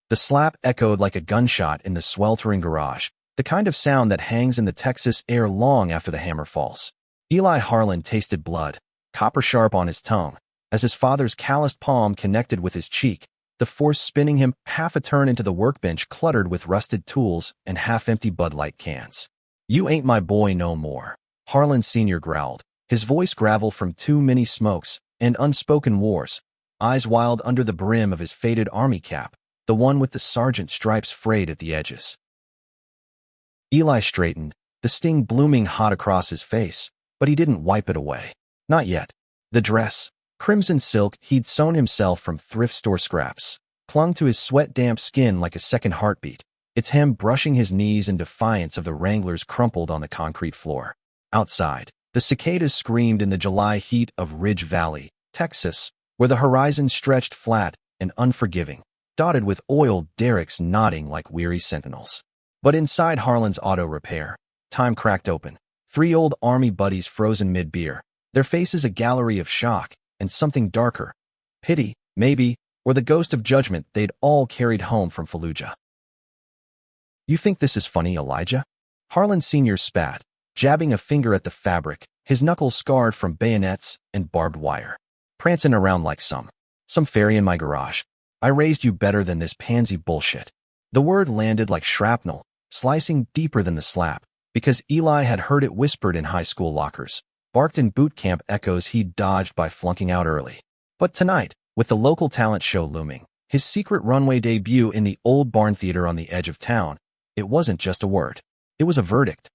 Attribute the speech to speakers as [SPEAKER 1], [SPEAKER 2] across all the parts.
[SPEAKER 1] The slap echoed like a gunshot in the sweltering garage, the kind of sound that hangs in the Texas air long after the hammer falls. Eli Harlan tasted blood, copper-sharp on his tongue, as his father's calloused palm connected with his cheek, the force spinning him half a turn into the workbench cluttered with rusted tools and half-empty Bud Light cans. "You ain't my boy no more," Harlan Sr. growled, his voice gravel from too many smokes and unspoken wars, eyes wild under the brim of his faded army cap, the one with the sergeant stripes frayed at the edges. Eli straightened, the sting blooming hot across his face, but he didn't wipe it away. Not yet. The dress, crimson silk he'd sewn himself from thrift store scraps, clung to his sweat-damp skin like a second heartbeat, its hem brushing his knees in defiance of the Wranglers crumpled on the concrete floor. Outside, the cicadas screamed in the July heat of Ridge Valley, Texas, where the horizon stretched flat and unforgiving, dotted with oiled derricks nodding like weary sentinels. But inside Harlan's auto repair, time cracked open. 3 old army buddies frozen mid-beer, their faces a gallery of shock and something darker. Pity, maybe, or the ghost of judgment they'd all carried home from Fallujah. "You think this is funny, Elijah?" Harlan Sr. spat, jabbing a finger at the fabric, his knuckles scarred from bayonets and barbed wire. "Prancing around like some fairy in my garage. I raised you better than this pansy bullshit." The word landed like shrapnel, slicing deeper than the slap, because Eli had heard it whispered in high school lockers, barked in boot camp echoes he'd dodged by flunking out early. But tonight, with the local talent show looming, his secret Runway debut in the old barn theater on the edge of town, it wasn't just a word. It was a verdict.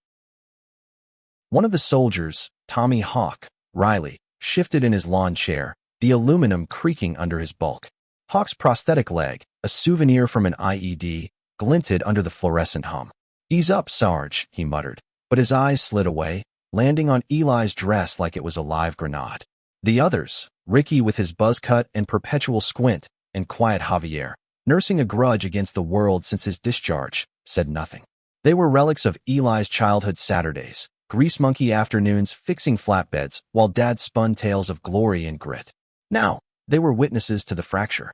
[SPEAKER 1] One of the soldiers, Tommy Hawk, Riley, shifted in his lawn chair, the aluminum creaking under his bulk. Hawk's prosthetic leg, a souvenir from an IED, glinted under the fluorescent hum. "Ease up, Sarge," he muttered, but his eyes slid away, landing on Eli's dress like it was a live grenade. The others, Ricky with his buzz cut and perpetual squint, and quiet Javier, nursing a grudge against the world since his discharge, said nothing. They were relics of Eli's childhood Saturdays, grease monkey afternoons fixing flatbeds while Dad spun tales of glory and grit. Now, they were witnesses to the fracture.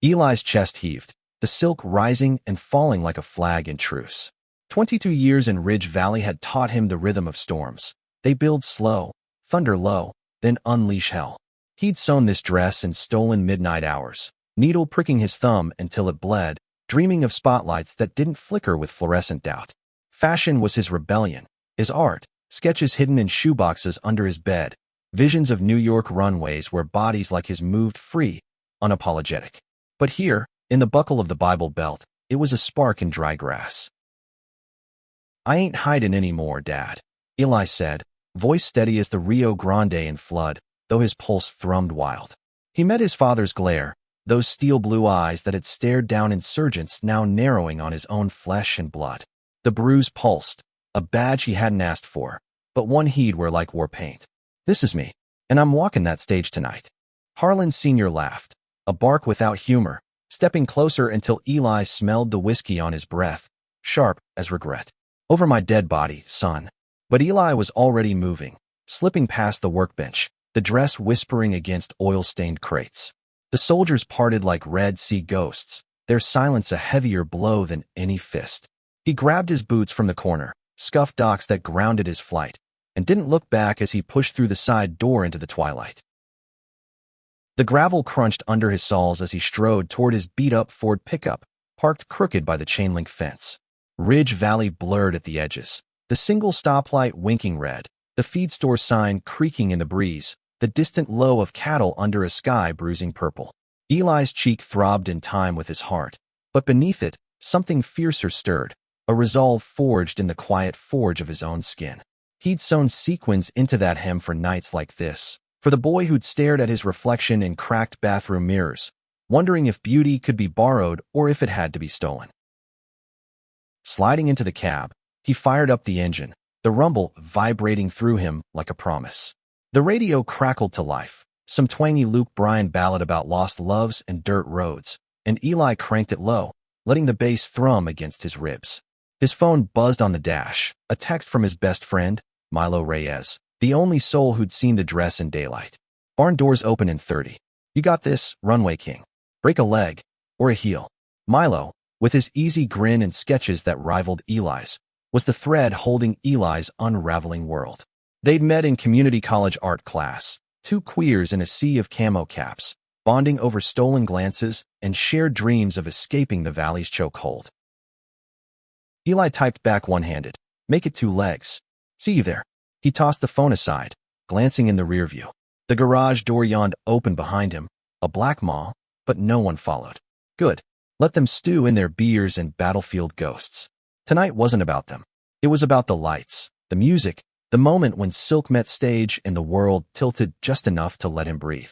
[SPEAKER 1] Eli's chest heaved, the silk rising and falling like a flag in truce. 22 years in Ridge Valley had taught him the rhythm of storms. They build slow, thunder low, then unleash hell. He'd sewn this dress in stolen midnight hours, needle pricking his thumb until it bled, dreaming of spotlights that didn't flicker with fluorescent doubt. Fashion was his rebellion, his art, sketches hidden in shoeboxes under his bed, visions of New York runways where bodies like his moved free, unapologetic. But here, in the buckle of the Bible Belt, it was a spark in dry grass. "I ain't hiding anymore, Dad," Eli said, voice steady as the Rio Grande in flood, though his pulse thrummed wild. He met his father's glare, those steel-blue eyes that had stared down insurgents now narrowing on his own flesh and blood. The bruise pulsed, a badge he hadn't asked for, but one he'd wear like war paint. "This is me, and I'm walking that stage tonight." Harlan Sr. laughed, a bark without humor, stepping closer until Eli smelled the whiskey on his breath, sharp as regret. "Over my dead body, son." But Eli was already moving, slipping past the workbench, the dress whispering against oil-stained crates. The soldiers parted like Red Sea ghosts, their silence a heavier blow than any fist. He grabbed his boots from the corner, scuffed docks that grounded his flight, and didn't look back as he pushed through the side door into the twilight. The gravel crunched under his soles as he strode toward his beat-up Ford pickup, parked crooked by the chain-link fence. Ridge Valley blurred at the edges, the single stoplight winking red, the feed store sign creaking in the breeze, the distant low of cattle under a sky bruising purple. Eli's cheek throbbed in time with his heart, but beneath it, something fiercer stirred, a resolve forged in the quiet forge of his own skin. He'd sewn sequins into that hem for nights like this, for the boy who'd stared at his reflection in cracked bathroom mirrors, wondering if beauty could be borrowed or if it had to be stolen. Sliding into the cab, he fired up the engine, the rumble vibrating through him like a promise. The radio crackled to life, some twangy Luke Bryan ballad about lost loves and dirt roads, and Eli cranked it low, letting the bass thrum against his ribs. His phone buzzed on the dash, a text from his best friend, Milo Reyes, the only soul who'd seen the dress in daylight. "Barn doors open in 30. You got this, Runway King. Break a leg, or a heel. Milo, with his easy grin and sketches that rivaled Eli's, was the thread holding Eli's unraveling world. They'd met in community college art class, two queers in a sea of camo caps, bonding over stolen glances and shared dreams of escaping the valley's chokehold. Eli typed back one-handed, "Make it 2 legs. See you there." He tossed the phone aside, glancing in the rear view. The garage door yawned open behind him, a black maw, but no one followed. Good. Let them stew in their beers and battlefield ghosts. Tonight wasn't about them. It was about the lights, the music, the moment when Silk met stage and the world tilted just enough to let him breathe.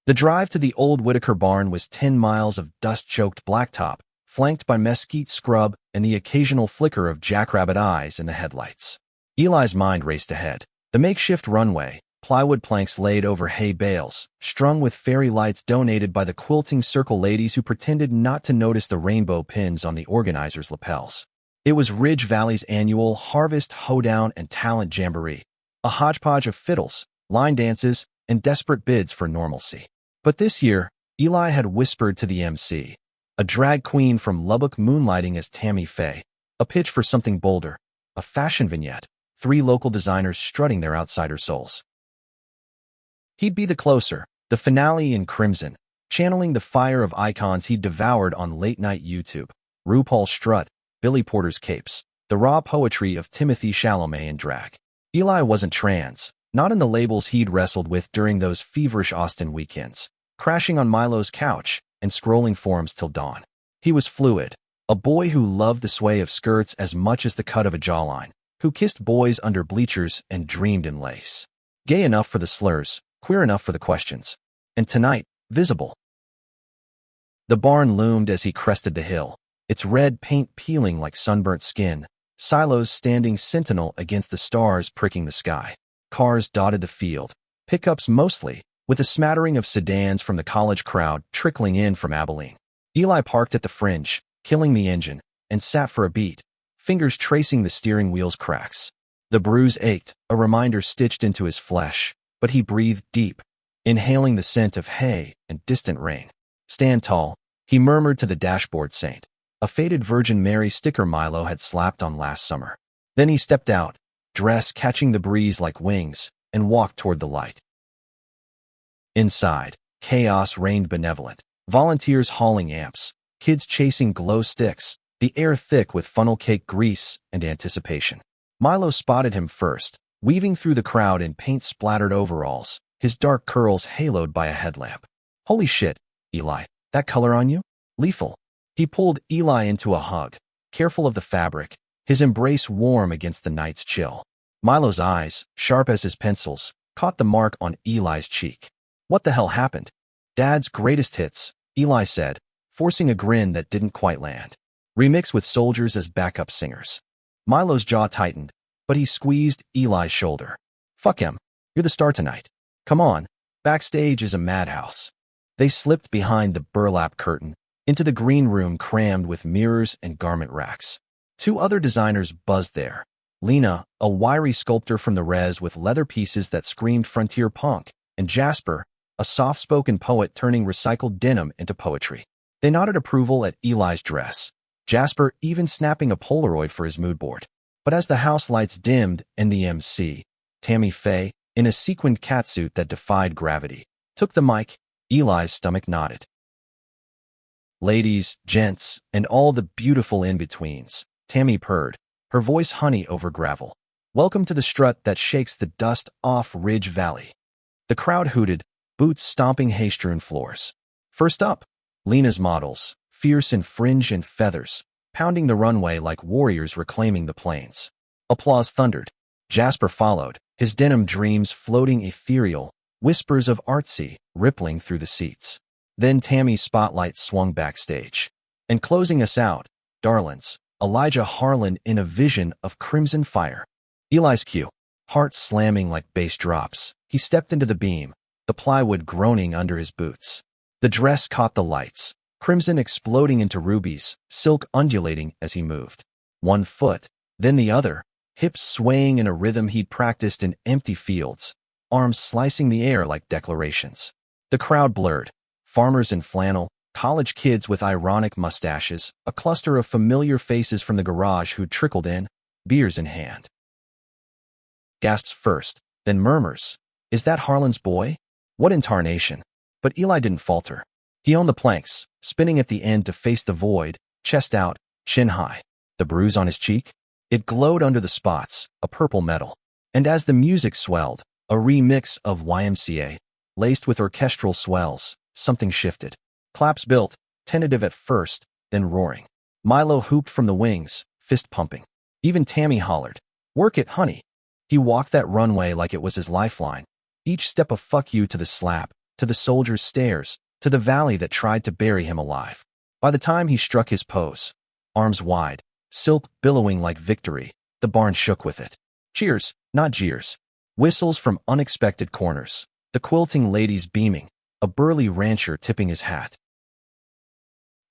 [SPEAKER 1] The drive to the old Whitaker barn was 10 miles of dust-choked blacktop, flanked by mesquite scrub and the occasional flicker of jackrabbit eyes in the headlights. Eli's mind raced ahead. The makeshift runway, plywood planks laid over hay bales, strung with fairy lights donated by the quilting circle ladies who pretended not to notice the rainbow pins on the organizers' lapels. It was Ridge Valley's annual Harvest Hoedown and Talent Jamboree, a hodgepodge of fiddles, line dances, and desperate bids for normalcy. But this year, Eli had whispered to the MC, a drag queen from Lubbock moonlighting as Tammy Faye, a pitch for something bolder, a fashion vignette, 3 local designers strutting their outsider souls. He'd be the closer, the finale in crimson, channeling the fire of icons he'd devoured on late-night YouTube, RuPaul's strut, Billy Porter's capes, the raw poetry of Timothée Chalamet in drag. Eli wasn't trans, not in the labels he'd wrestled with during those feverish Austin weekends, crashing on Milo's couch and scrolling forums till dawn. He was fluid, a boy who loved the sway of skirts as much as the cut of a jawline, who kissed boys under bleachers and dreamed in lace. Gay enough for the slurs, queer enough for the questions. And tonight, visible. The barn loomed as he crested the hill, its red paint peeling like sunburnt skin, silos standing sentinel against the stars pricking the sky. Cars dotted the field, pickups mostly, with a smattering of sedans from the college crowd trickling in from Abilene. Eli parked at the fringe, killing the engine, and sat for a beat, fingers tracing the steering wheel's cracks. The bruise ached, a reminder stitched into his flesh, but he breathed deep, inhaling the scent of hay and distant rain. "Stand tall," he murmured to the dashboard saint, a faded Virgin Mary sticker Milo had slapped on last summer. Then he stepped out, dress catching the breeze like wings, and walked toward the light. Inside, chaos reigned benevolent. Volunteers hauling amps, kids chasing glow sticks, the air thick with funnel cake grease and anticipation. Milo spotted him first, weaving through the crowd in paint-splattered overalls, his dark curls haloed by a headlamp. "Holy shit, Eli, that color on you? Lethal." He pulled Eli into a hug, careful of the fabric, his embrace warm against the night's chill. Milo's eyes, sharp as his pencils, caught the mark on Eli's cheek. "What the hell happened?" "Dad's greatest hits," Eli said, forcing a grin that didn't quite land. "Remix with soldiers as backup singers." Milo's jaw tightened, but he squeezed Eli's shoulder. "Fuck him. You're the star tonight. Come on, backstage is a madhouse." They slipped behind the burlap curtain, into the green room crammed with mirrors and garment racks. 2 other designers buzzed there. Lena, a wiry sculptor from the res with leather pieces that screamed frontier punk, and Jasper, a soft-spoken poet turning recycled denim into poetry. They nodded approval at Eli's dress, Jasper even snapping a Polaroid for his mood board. But as the house lights dimmed and the MC, Tammy Faye, in a sequined catsuit that defied gravity, took the mic, Eli's stomach nodded. "Ladies, gents, and all the beautiful in-betweens," Tammy purred, her voice honey over gravel. "Welcome to the strut that shakes the dust off Ridge Valley." The crowd hooted, boots stomping hay-strewn floors. First up, Lena's models, fierce in fringe and feathers, pounding the runway like warriors reclaiming the plains. Applause thundered. Jasper followed, his denim dreams floating ethereal, whispers of artsy rippling through the seats. Then Tammy's spotlight swung backstage. And closing us out, darlings, Elijah Harlan in a vision of crimson fire. Eli's cue, heart slamming like bass drops. He stepped into the beam, the plywood groaning under his boots. The dress caught the lights, crimson exploding into rubies, silk undulating as he moved. One foot, then the other, hips swaying in a rhythm he'd practiced in empty fields, arms slicing the air like declarations. The crowd blurred. Farmers in flannel, college kids with ironic mustaches, a cluster of familiar faces from the garage who'd trickled in, beers in hand. Gasps first, then murmurs, "Is that Harlan's boy? What in tarnation?" But Eli didn't falter. He owned the planks, spinning at the end to face the void, chest out, chin high. The bruise on his cheek? It glowed under the spots, a purple metal. And as the music swelled, a remix of YMCA, laced with orchestral swells, something shifted. Claps built, tentative at first, then roaring. Milo hooped from the wings, fist pumping. Even Tammy hollered, "Work it, honey." He walked that runway like it was his lifeline. Each step a fuck you to the slap, to the soldier's stares, to the valley that tried to bury him alive. By the time he struck his pose, arms wide, silk billowing like victory, the barn shook with it. Cheers, not jeers. Whistles from unexpected corners. The quilting ladies beaming, a burly rancher tipping his hat.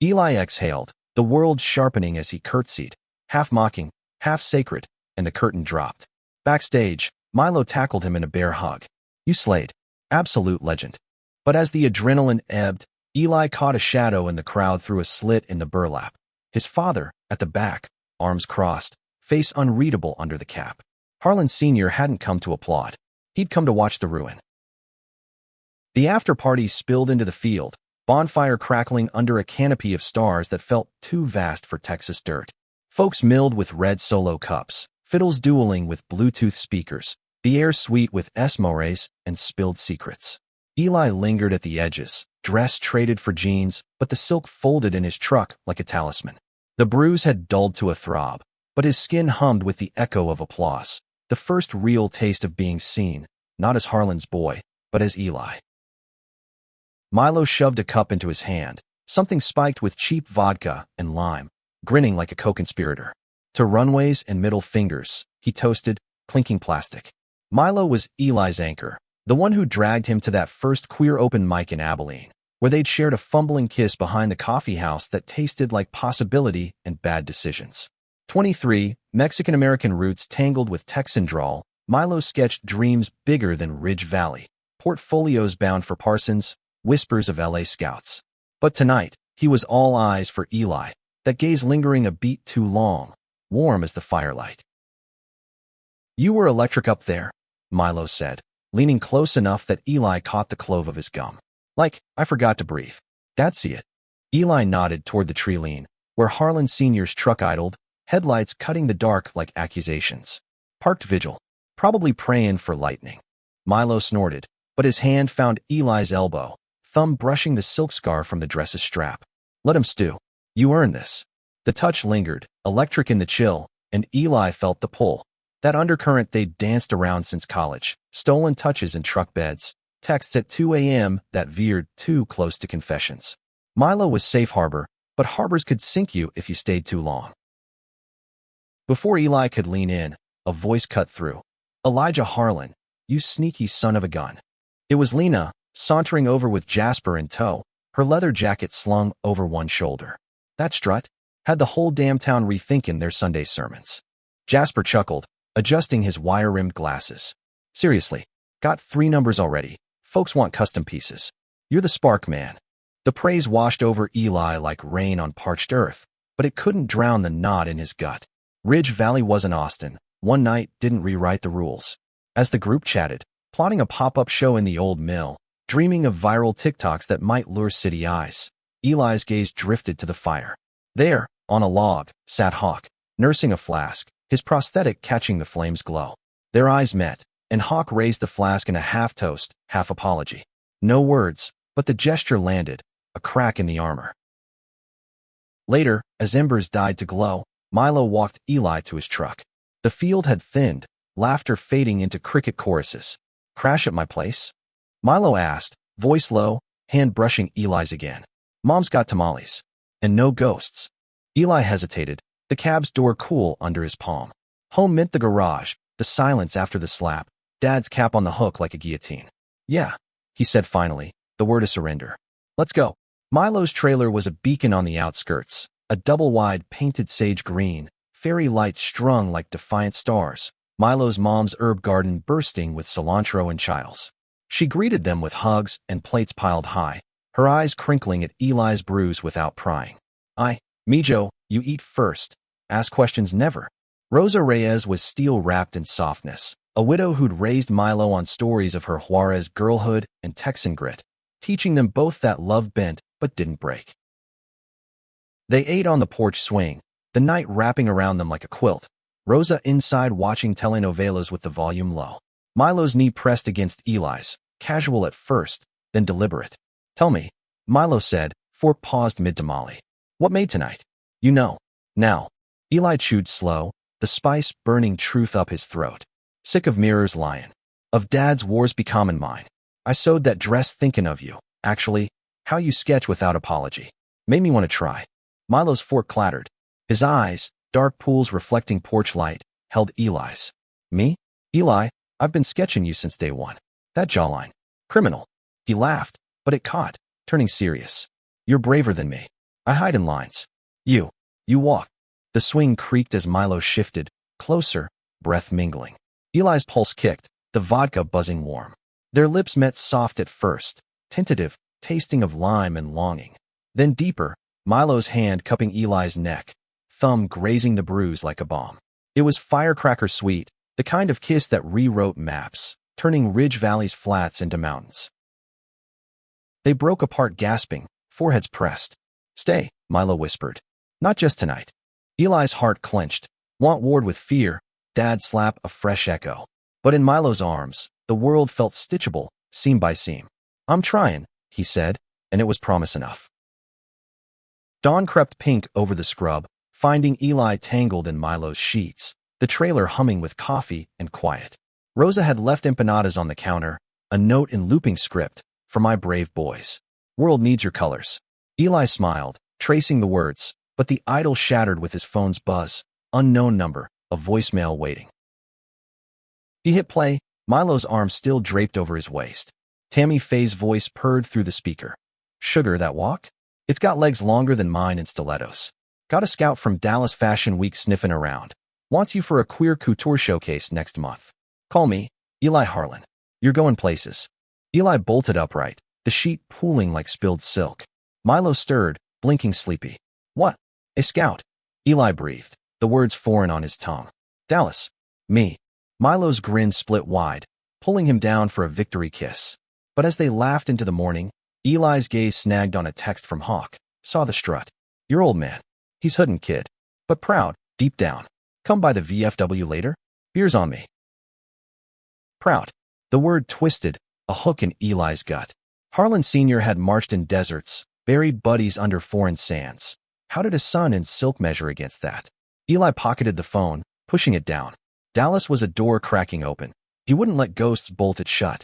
[SPEAKER 1] Eli exhaled, the world sharpening as he curtsied, half mocking, half sacred, and the curtain dropped. Backstage, Milo tackled him in a bear hug. "You slayed. Absolute legend." But as the adrenaline ebbed, Eli caught a shadow in the crowd through a slit in the burlap. His father, at the back, arms crossed, face unreadable under the cap. Harlan Sr. hadn't come to applaud. He'd come to watch the ruin. The after-party spilled into the field, bonfire crackling under a canopy of stars that felt too vast for Texas dirt. Folks milled with red Solo cups, fiddles dueling with Bluetooth speakers, the air sweet with esmores and spilled secrets. Eli lingered at the edges, dress traded for jeans, but the silk folded in his truck like a talisman. The bruise had dulled to a throb, but his skin hummed with the echo of applause. The first real taste of being seen, not as Harlan's boy, but as Eli. Milo shoved a cup into his hand, something spiked with cheap vodka and lime, grinning like a co-conspirator. To Runways and middle fingers, he toasted, clinking plastic. Milo was Eli's anchor, the one who dragged him to that first queer open mic in Abilene, where they'd shared a fumbling kiss behind the coffee house that tasted like possibility and bad decisions. 23, Mexican-American roots tangled with Texan drawl, Milo sketched dreams bigger than Ridge Valley, portfolios bound for Parsons, whispers of LA scouts. But tonight, he was all eyes for Eli, that gaze lingering a beat too long, warm as the firelight. "You were electric up there," Milo said, leaning close enough that Eli caught the clove of his gum. "Like, I forgot to breathe. Dad see it?" Eli nodded toward the tree lean, where Harlan Sr.'s truck idled, headlights cutting the dark like accusations. "Parked vigil. Probably praying for lightning." Milo snorted, but his hand found Eli's elbow, thumb brushing the silk scarf from the dress's strap. "Let him stew. You earned this." The touch lingered, electric in the chill, and Eli felt the pull. That undercurrent they'd danced around since college, stolen touches in truck beds, texts at 2 a.m. that veered too close to confessions. Milo was safe harbor, but harbors could sink you if you stayed too long. Before Eli could lean in, a voice cut through. "Elijah Harlan, you sneaky son of a gun." It was Lena, sauntering over with Jasper in tow, her leather jacket slung over one shoulder. That strut had the whole damn town rethinking their Sunday sermons. Jasper chuckled, adjusting his wire-rimmed glasses. "Seriously, got 3 numbers already. Folks want custom pieces. You're the spark, man." The praise washed over Eli like rain on parched earth, but it couldn't drown the knot in his gut. Ridge Valley wasn't Austin. One night didn't rewrite the rules. As the group chatted, plotting a pop-up show in the old mill, dreaming of viral TikToks that might lure city eyes, Eli's gaze drifted to the fire. There, on a log, sat Hawk, nursing a flask, his prosthetic catching the flame's glow. Their eyes met, and Hawk raised the flask in a half-toast, half-apology. No words, but the gesture landed, a crack in the armor. Later, as embers died to glow, Milo walked Eli to his truck. The field had thinned, laughter fading into cricket choruses. "Crash at my place?" Milo asked, voice low, hand brushing Eli's again. "Mom's got tamales. And no ghosts." Eli hesitated, the cab's door cool under his palm. Home meant the garage, the silence after the slap, Dad's cap on the hook like a guillotine. "Yeah," he said finally, the word of surrender. "Let's go." Milo's trailer was a beacon on the outskirts, a double-wide painted sage green, fairy lights strung like defiant stars, Milo's mom's herb garden bursting with cilantro and chiles. She greeted them with hugs and plates piled high, her eyes crinkling at Eli's bruise without prying. Mijo, you eat first. Ask questions never. Rosa Reyes was steel-wrapped in softness, a widow who'd raised Milo on stories of her Juarez girlhood and Texan grit, teaching them both that love bent but didn't break. They ate on the porch swing, the night wrapping around them like a quilt, Rosa inside watching telenovelas with the volume low. Milo's knee pressed against Eli's, casual at first, then deliberate. Tell me, Milo said, fork paused mid-tamale. What made tonight? You know. Now. Eli chewed slow, the spice burning truth up his throat. Sick of mirrors lying. Of Dad's wars becoming mine. I sewed that dress thinking of you. Actually, how you sketch without apology. Made me want to try. Milo's fork clattered. His eyes, dark pools reflecting porch light, held Eli's. Me? Eli, I've been sketching you since day one. That jawline. Criminal. He laughed, but it caught, turning serious. You're braver than me. I hide in lines. You walk. The swing creaked as Milo shifted, closer, breath mingling. Eli's pulse kicked, the vodka buzzing warm. Their lips met soft at first, tentative, tasting of lime and longing. Then deeper, Milo's hand cupping Eli's neck, thumb grazing the bruise like a bomb. It was firecracker sweet, the kind of kiss that rewrote maps, turning ridge valleys flats into mountains. They broke apart gasping, foreheads pressed. Stay, Milo whispered. Not just tonight. Eli's heart clenched. Want Ward with fear, Dad slap a fresh echo. But in Milo's arms, the world felt stitchable, seam by seam. I'm trying, he said, and it was promise enough. Dawn crept pink over the scrub, finding Eli tangled in Milo's sheets, the trailer humming with coffee and quiet. Rosa had left empanadas on the counter, a note in looping script, for my brave boys. World needs your colors. Eli smiled, tracing the words, but the idol shattered with his phone's buzz. Unknown number, a voicemail waiting. He hit play, Milo's arm still draped over his waist. Tammy Faye's voice purred through the speaker. Sugar, that walk? It's got legs longer than mine and stilettos. Got a scout from Dallas Fashion Week sniffing around. Wants you for a queer couture showcase next month. Call me, Eli Harlan. You're going places. Eli bolted upright, the sheet pooling like spilled silk. Milo stirred, blinking sleepy. What? A scout? Eli breathed, the words foreign on his tongue. Dallas. Me. Milo's grin split wide, pulling him down for a victory kiss. But as they laughed into the morning, Eli's gaze snagged on a text from Hawk. Saw the strut. Your old man. He's hoodin' kid. But proud, deep down. Come by the VFW later? Beer's on me. Proud. The word twisted, a hook in Eli's gut. Harlan Sr. had marched in deserts, buried buddies under foreign sands. How did a son in silk measure against that? Eli pocketed the phone, pushing it down. Dallas was a door cracking open. He wouldn't let ghosts bolt it shut.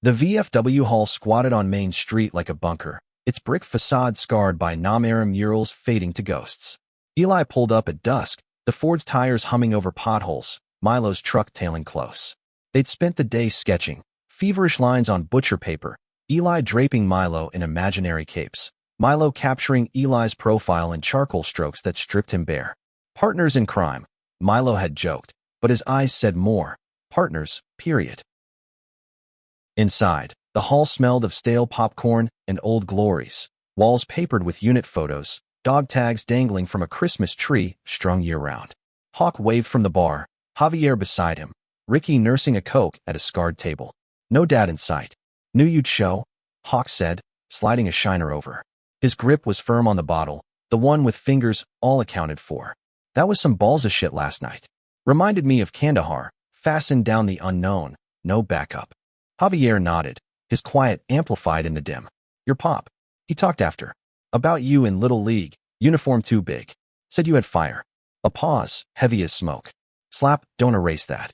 [SPEAKER 1] The VFW hall squatted on Main Street like a bunker, its brick facade scarred by Nam-era murals fading to ghosts. Eli pulled up at dusk, the Ford's tires humming over potholes, Milo's truck tailing close. They'd spent the day sketching, feverish lines on butcher paper, Eli draping Milo in imaginary capes, Milo capturing Eli's profile in charcoal strokes that stripped him bare. Partners in crime, Milo had joked, but his eyes said more. Partners, period. Inside, the hall smelled of stale popcorn and old glories, walls papered with unit photos, dog tags dangling from a Christmas tree strung year-round. Hawk waved from the bar, Javier beside him, Ricky nursing a Coke at a scarred table. No dad in sight. Knew you'd show, Hawk said, sliding a shiner over. His grip was firm on the bottle, the one with fingers all accounted for. That was some balls of shit last night. Reminded me of Kandahar, fastened down the unknown, no backup. Javier nodded, his quiet amplified in the dim. Your pop. He talked after. About you in Little League, uniform too big. Said you had fire. A pause, heavy as smoke. Slap, don't erase that.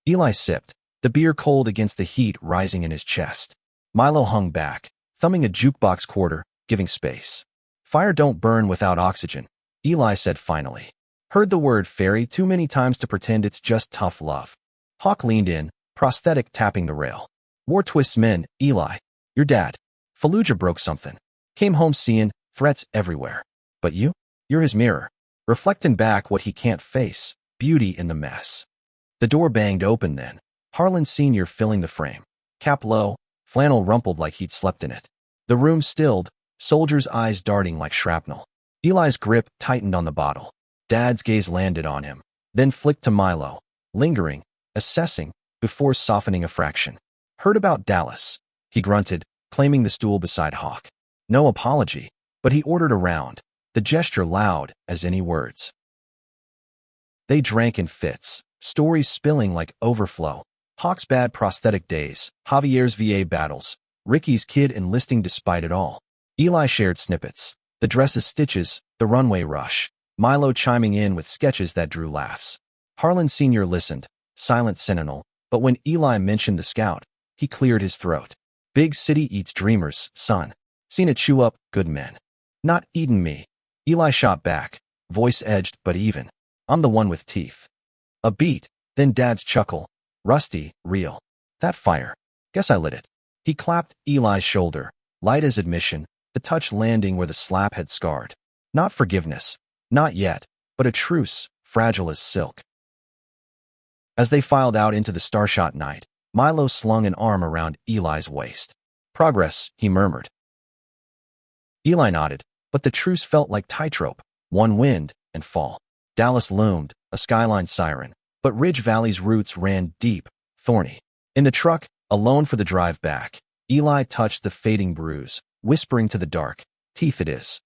[SPEAKER 1] Eli sipped, the beer cold against the heat rising in his chest. Milo hung back, thumbing a jukebox quarter, giving space. Fire don't burn without oxygen, Eli said finally. Heard the word fairy too many times to pretend it's just tough love. Hawk leaned in, prosthetic tapping the rail. War twists men, Eli. Your dad. Fallujah broke something. Came home seeing threats everywhere. But you're his mirror. Reflecting back what he can't face, beauty in the mess. The door banged open then, Harlan Sr. filling the frame. Cap low, flannel rumpled like he'd slept in it. The room stilled, soldiers' eyes darting like shrapnel. Eli's grip tightened on the bottle. Dad's gaze landed on him, then flicked to Milo, lingering, assessing, before softening a fraction. Heard about Dallas, he grunted, claiming the stool beside Hawk. No apology, but he ordered a round, the gesture loud as any words. They drank in fits, stories spilling like overflow. Hawk's bad prosthetic days, Javier's VA battles, Ricky's kid enlisting despite it all. Eli shared snippets, the dress's stitches, the runway rush, Milo chiming in with sketches that drew laughs. Harlan Sr. listened, silent sentinel, but when Eli mentioned the scout, he cleared his throat. Big city eats dreamers, son. Seen it chew up good men. Not eatin' me. Eli shot back, voice edged but even. I'm the one with teeth. A beat, then Dad's chuckle. Rusty, real. That fire. Guess I lit it. He clapped Eli's shoulder, light as admission, the touch landing where the slap had scarred. Not forgiveness. Not yet, but a truce, fragile as silk. As they filed out into the starshot night, Milo slung an arm around Eli's waist. Progress, he murmured. Eli nodded, but the truce felt like tightrope, one wind and fall. Dallas loomed, a skyline siren, but Ridge Valley's roots ran deep, thorny. In the truck, alone for the drive back, Eli touched the fading bruise, whispering to the dark, teeth it is.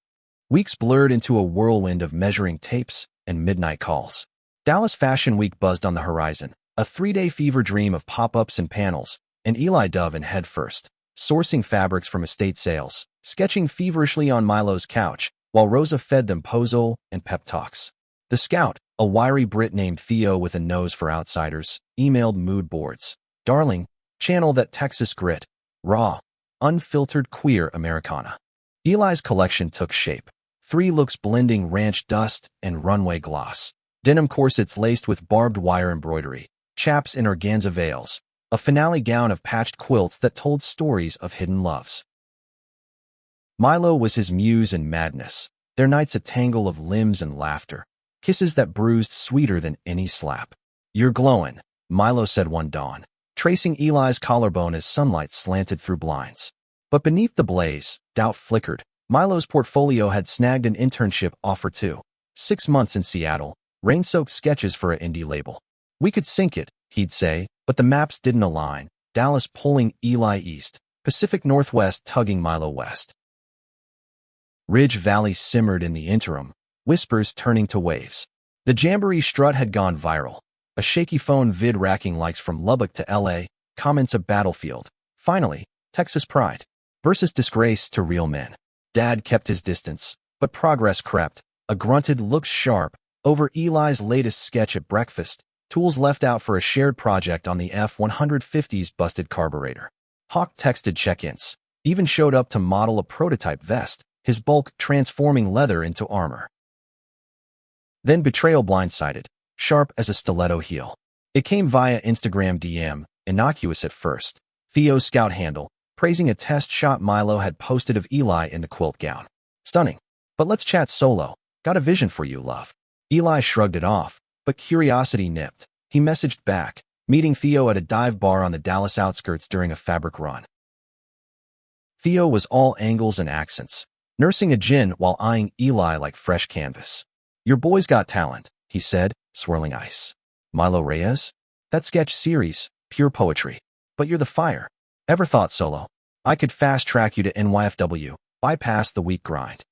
[SPEAKER 1] Weeks blurred into a whirlwind of measuring tapes and midnight calls. Dallas Fashion Week buzzed on the horizon, a 3-day fever dream of pop-ups and panels, and Eli dove in headfirst, sourcing fabrics from estate sales, sketching feverishly on Milo's couch, while Rosa fed them pozole and pep talks. The scout, a wiry Brit named Theo with a nose for outsiders, emailed mood boards. Darling, channel that Texas grit. Raw, unfiltered queer Americana. Eli's collection took shape. 3 looks blending ranch dust and runway gloss. Denim corsets laced with barbed wire embroidery. Chaps in organza veils. A finale gown of patched quilts that told stories of hidden loves. Milo was his muse in madness. Their nights a tangle of limbs and laughter. Kisses that bruised sweeter than any slap. You're glowin', Milo said one dawn, tracing Eli's collarbone as sunlight slanted through blinds. But beneath the blaze, doubt flickered. Milo's portfolio had snagged an internship offer too. 6 months in Seattle, rain-soaked sketches for an indie label. We could sink it, he'd say, but the maps didn't align. Dallas pulling Eli east, Pacific Northwest tugging Milo west. Ridge Valley simmered in the interim, whispers turning to waves. The Jamboree strut had gone viral. A shaky phone vid racking likes from Lubbock to LA, comments a battlefield. Finally, Texas pride versus disgrace to real men. Dad kept his distance, but progress crept. A grunted looks sharp over Eli's latest sketch at breakfast, tools left out for a shared project on the F-150's busted carburetor. Hawk texted check-ins, even showed up to model a prototype vest, his bulk transforming leather into armor. Then betrayal blindsided, sharp as a stiletto heel. It came via Instagram DM, innocuous at first. Theo's scout handle, praising a test shot Milo had posted of Eli in the quilt gown. Stunning. But let's chat solo. Got a vision for you, love. Eli shrugged it off, but curiosity nipped. He messaged back, meeting Theo at a dive bar on the Dallas outskirts during a fabric run. Theo was all angles and accents, nursing a gin while eyeing Eli like fresh canvas. Your boy's got talent, he said, swirling ice. Milo Reyes? That sketch series, pure poetry. But you're the fire. Ever thought solo? I could fast-track you to NYFW, bypass the week grind.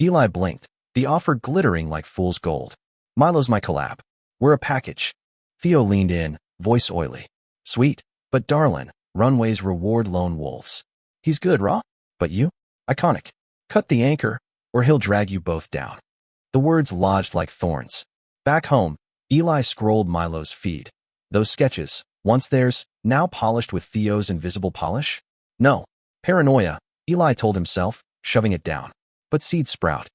[SPEAKER 1] Eli blinked, the offer glittering like fool's gold. Milo's my collab. We're a package. Theo leaned in, voice oily. Sweet, but darlin', Runway's reward lone wolves. He's good, raw? But you? Iconic. Cut the anchor, or he'll drag you both down. The words lodged like thorns. Back home, Eli scrolled Milo's feed. Those sketches, once theirs, now polished with Theo's invisible polish? No. Paranoia, Eli told himself, shoving it down. But seeds sprout.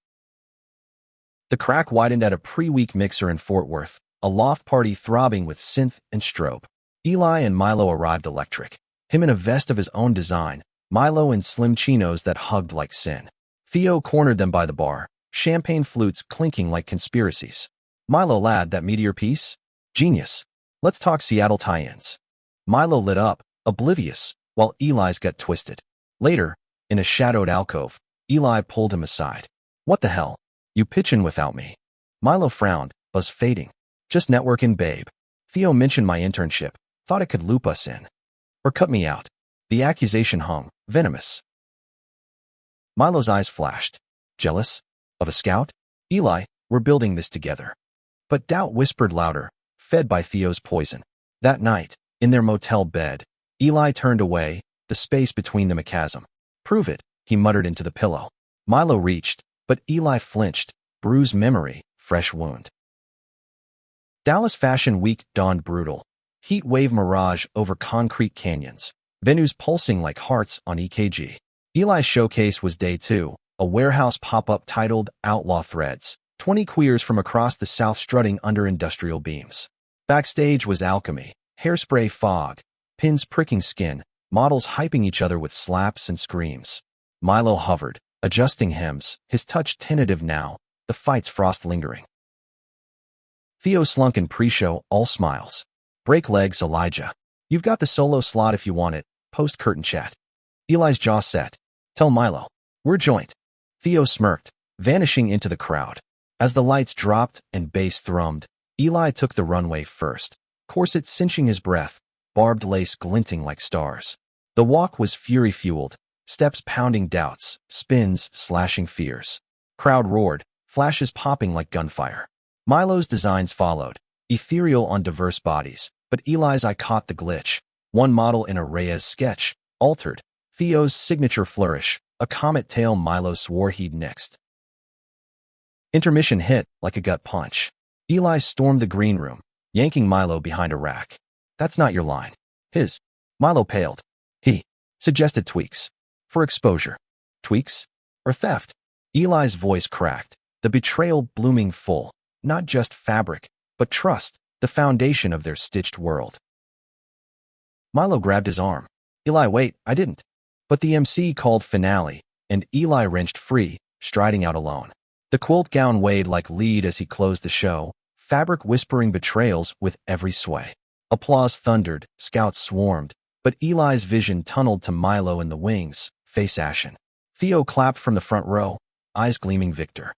[SPEAKER 1] The crack widened at a pre-week mixer in Fort Worth, a loft party throbbing with synth and strobe. Eli and Milo arrived electric. Him in a vest of his own design, Milo in slim chinos that hugged like sin. Theo cornered them by the bar, champagne flutes clinking like conspiracies. Milo, lad, that meteor piece? Genius. Let's talk Seattle tie-ins. Milo lit up, oblivious, while Eli's got twisted. Later, In a shadowed alcove, Eli pulled him aside. What the hell? You pitchin' without me? Milo frowned, buzz fading. Just networking, babe. Theo mentioned my internship. Thought it could loop us in. Or cut me out. The accusation hung, venomous. Milo's eyes flashed. Jealous? Of a scout? Eli, we're building this together. But doubt whispered louder, fed by Theo's poison. That night, in their motel bed, Eli turned away, the space between them a chasm. Prove it, he muttered into the pillow. Milo reached, but Eli flinched, bruised memory, fresh wound. Dallas Fashion Week dawned brutal. Heat wave mirage over concrete canyons. Venues pulsing like hearts on EKG. Eli's showcase was day 2, a warehouse pop-up titled Outlaw Threads. 20 queers from across the South strutting under industrial beams. Backstage was alchemy, hairspray fog, pins pricking skin, models hyping each other with slaps and screams. Milo hovered, adjusting hems, his touch tentative now, the fight's frost lingering. Theo slunk in pre-show, all smiles. Break legs, Elijah. You've got the solo slot if you want it, post-curtain chat. Eli's jaw set. Tell Milo. We're joint. Theo smirked, vanishing into the crowd. As the lights dropped and bass thrummed, Eli took the runway first, corset cinching his breath, barbed lace glinting like stars. The walk was fury-fueled, steps pounding doubts, spins slashing fears. Crowd roared, flashes popping like gunfire. Milo's designs followed, ethereal on diverse bodies, but Eli's eye caught the glitch. One model in a Reyes sketch, altered. Theo's signature flourish, a comet tail Milo swore he'd nixed. Intermission hit like a gut punch. Eli stormed the green room, yanking Milo behind a rack. That's not your line. His. Milo paled. He suggested tweaks. For exposure. Tweaks? Or theft? Eli's voice cracked, the betrayal blooming full. Not just fabric, but trust, the foundation of their stitched world. Milo grabbed his arm. Eli, wait, I didn't. But the MC called finale, and Eli wrenched free, striding out alone. The quilt gown weighed like lead as he closed the show, fabric whispering betrayals with every sway. Applause thundered, scouts swarmed, but Eli's vision tunneled to Milo in the wings, face ashen. Theo clapped from the front row, eyes gleaming victor.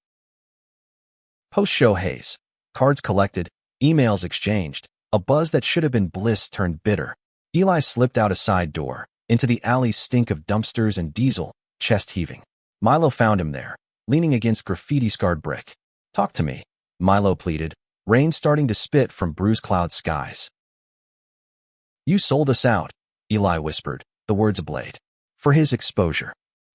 [SPEAKER 1] Post-show haze. Cards collected, emails exchanged, a buzz that should have been bliss turned bitter. Eli slipped out a side door, into the alley's stink of dumpsters and diesel, chest heaving. Milo found him there, leaning against graffiti-scarred brick. Talk to me, Milo pleaded, rain starting to spit from bruised cloud skies. You sold us out, Eli whispered, the words ablade. For his exposure.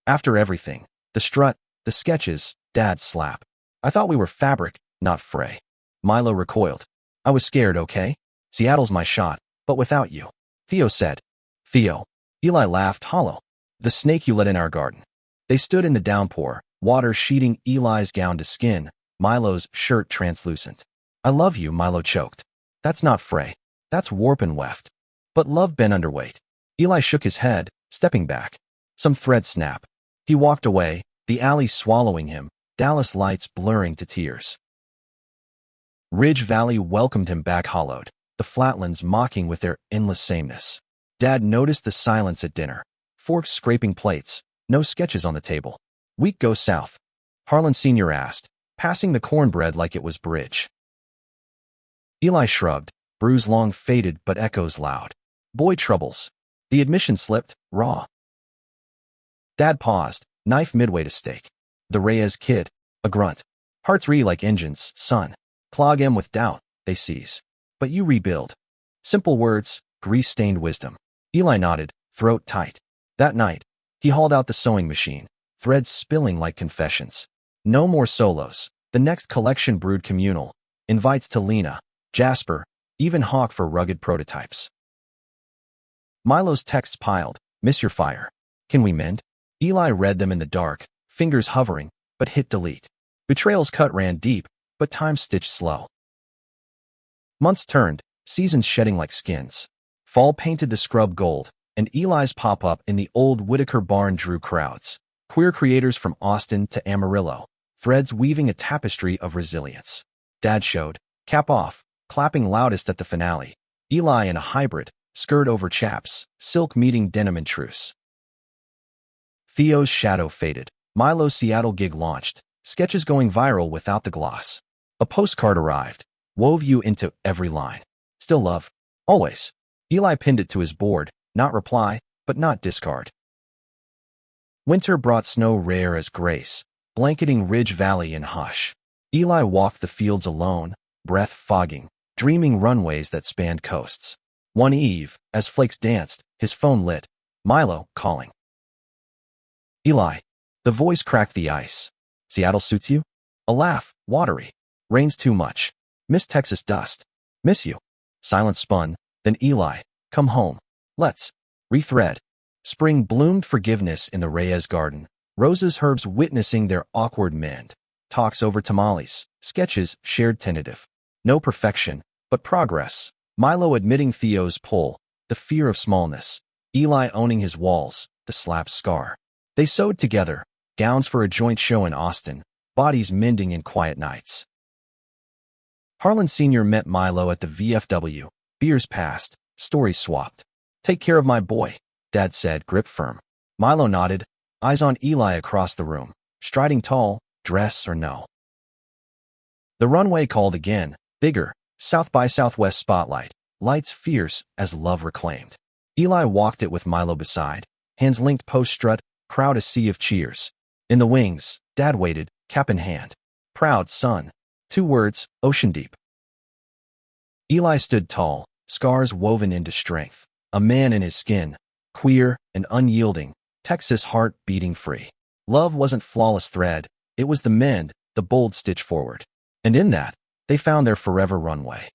[SPEAKER 1] After everything, the strut, the sketches, Dad's slap. I thought we were fabric, not fray. Milo recoiled. I was scared, okay? Seattle's my shot, but without you. Theo said. Theo. Eli laughed hollow. The snake you let in our garden. They stood in the downpour, water sheeting Eli's gown to skin, Milo's shirt translucent. I love you, Milo choked. That's not fray. That's warp and weft. But love been underweight. Eli shook his head, stepping back. Some thread snap. He walked away, the alley swallowing him, Dallas lights blurring to tears. Ridge Valley welcomed him back hollowed, the flatlands mocking with their endless sameness. Dad noticed the silence at dinner. Forks scraping plates, no sketches on the table. Week goes south. Harlan Sr. asked, passing the cornbread like it was bridge. Eli shrugged, bruise long faded but echoes loud. Boy troubles. The admission slipped, raw. Dad paused, knife midway to steak. The Reyes kid, a grunt. Hearts re like engines, son. Clog 'em with doubt, they seize. But you rebuild. Simple words, grease-stained wisdom. Eli nodded, throat tight. That night, he hauled out the sewing machine, threads spilling like confessions. No more solos. The next collection brewed communal. Invites to Lena, Jasper, even Hawk for rugged prototypes. Milo's texts piled. Miss your fire. Can we mend? Eli read them in the dark, fingers hovering, but hit delete. Betrayal's cut ran deep, but time stitched slow. Months turned, seasons shedding like skins. Fall painted the scrub gold, and Eli's pop-up in the old Whitaker barn drew crowds. Queer creators from Austin to Amarillo, threads weaving a tapestry of resilience. Dad showed, cap off, clapping loudest at the finale. Eli in a hybrid, skirt over chaps, silk meeting denim and truce. Theo's shadow faded. Milo's Seattle gig launched. Sketches going viral without the gloss. A postcard arrived. Wove you into every line. Still love. Always. Eli pinned it to his board. Not reply, but not discard. Winter brought snow rare as grace, blanketing Ridge Valley in hush. Eli walked the fields alone, breath fogging, dreaming runways that spanned coasts. One eve, as flakes danced, his phone lit. Milo, calling. Eli. The voice cracked the ice. Seattle suits you? A laugh, watery. Rains too much. Miss Texas dust. Miss you. Silence spun. Then Eli. Come home. Let's rethread. Spring bloomed forgiveness in the Reyes garden. Roses, herbs witnessing their awkward mend. Talks over tamales. Sketches shared tentative. No perfection, but progress. Milo admitting Theo's pull. The fear of smallness. Eli owning his walls. The slap scar. They sewed together. Gowns for a joint show in Austin. Bodies mending in quiet nights. Harlan Sr. met Milo at the VFW. Beers passed. Stories swapped. Take care of my boy, Dad said, grip firm. Milo nodded, eyes on Eli across the room. Striding tall, dress or no. The runway called again, bigger, South by Southwest spotlight, lights fierce as love reclaimed. Eli walked it with Milo beside, hands linked post-strut, crowd a sea of cheers. In the wings, Dad waited, cap in hand. Proud son. 2 words, ocean deep. Eli stood tall, scars woven into strength. A man in his skin, queer and unyielding, Texas heart beating free. Love wasn't flawless thread, it was the mend, the bold stitch forward. And in that, they found their forever runway.